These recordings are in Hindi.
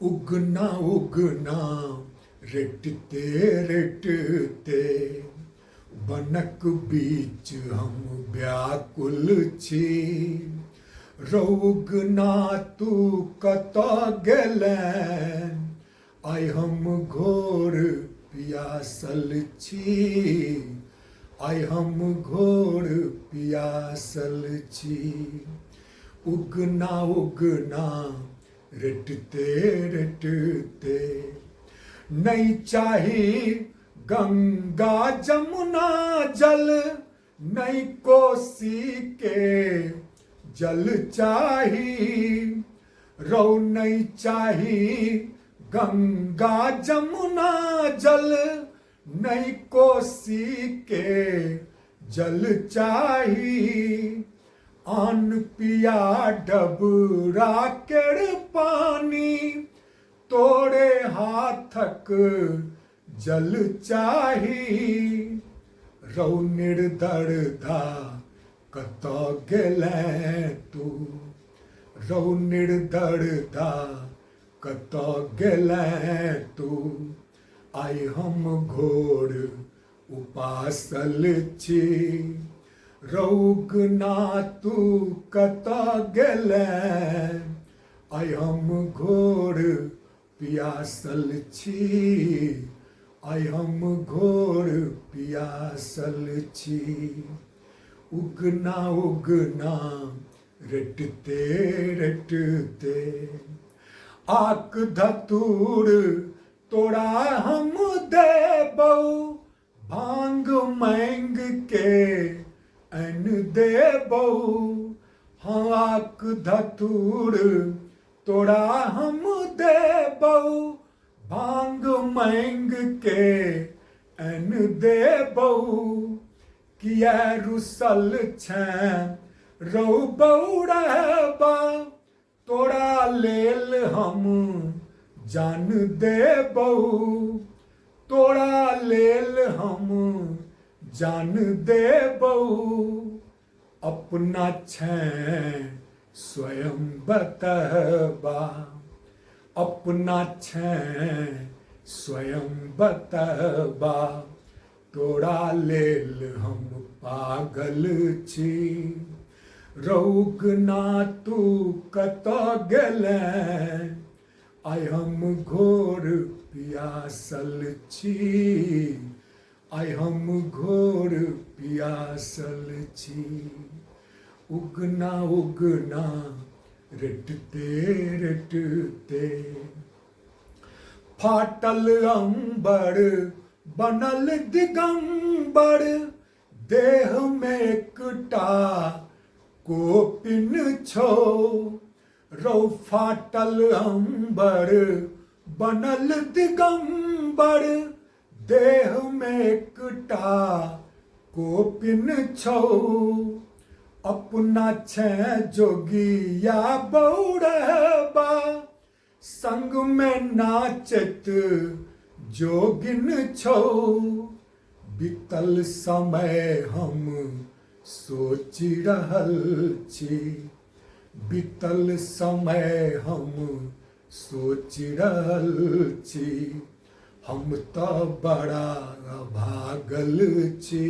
उगना उगना रटते रटते बनक बीच हम व्याकुल छी। रौगना तू कतऽ गेलैं, आइ हम घोर पियासल छी। आइ हम घोर पियासल छी। उगना उगना रटते रटते, नहीं चाही गंगा जमुना जल, नहीं कोसी के जल चाही। रौ नहीं चाही गंगा जमुना जल, नहीं कोसी के जल चाही। आन पिया डबरा केर पानी, तोरे हाथक जल चाही। रौ निर्दरदा कतऽ गेलैं तू, रौ निर्दरदा कतऽ गेलैं तू। आइ हम घोर उपासल छी। रौगना तू कतऽ गेलैं, आइ हम घोर पियासल छी। आइ हम घोर पियासल छी। उगना उगना रटते रटते, आक धतूर तोरा हम देबौ, भांग मांग के अन देबौ। हाँ आक धतूर तोरा हम देबौ, भांग मांग के अन देबौ। किया रुसल छैं रौ बौरहबा, तोरा लेल हम जान देबौ। तोरा लेल हम जान देबौ। अपना छैं स्वयं बतहबा, अपना छैं स्वयं बतहबा। तोरा लेल हम पागल छी। रौगना तू कतऽ गेलैं, आइ हम घोर पियासल छी। आइ हम घोर पियासल छी। उगना उगना रटते रटते, फाटल अंबर बनल दिगंबर, देह में एकटा कोपिन छौ। रौ फाटल अंबर बनल दिगंबर, देह में एकटा कोपिन छौ। अपना छैं जोगिया बौरहबा, संग में नाचत जोगिन छौ। बीतल समय हम सोचि रहल छी, बीतल समय हम सोचि रहल छी। हम तऽ बड़ा अभागल छी।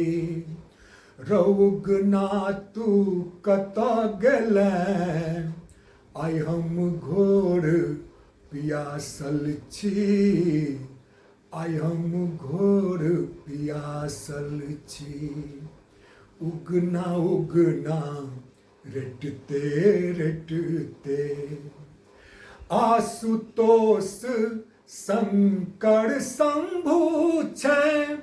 रौगना तू कतऽ गेलैं, आइ हम घोर पियासल छी। आइ हम घोर पियासल छी। उगना उगना रटते रटते, आशुतोष शंकर शंभु छैं,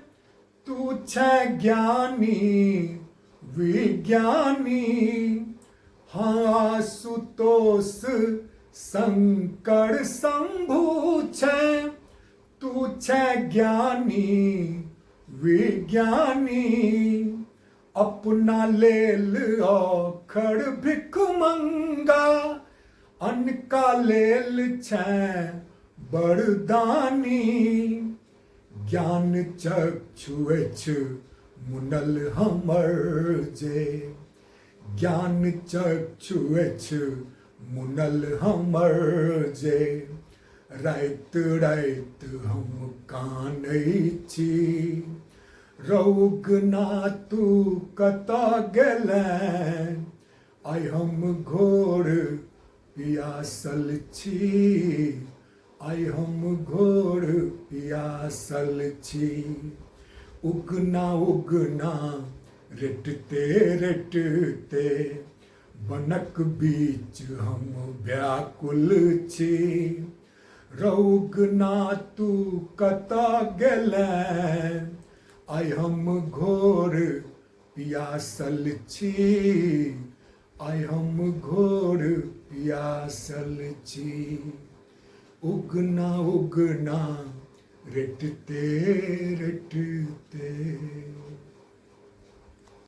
तू छैं ज्ञानी विज्ञानी। हाँ आशुतोष शंकर शंभु छैं, तू छैं ज्ञानी विज्ञानी। अपना लेल औखड़ भिख मंगा, अनका लेल छैं बरदानी। ज्ञान चक्षु अछि मुनल हमर जे, ज्ञान चक्षु अछि मुनल हमर जे। राइत राइत हम कानै छी रौगना तू कतऽ गेलैं आइ हम घोर पियासल छी आइ हम घोर पियासल छी उगना उगना रेटते रेटते बनक बीच हम व्याकुल छी रौगना तू कतऽ गेलैं आइ हम घोर पियासल छी आइ हम घोर पियासल छी उगना उगना रेटते रेटते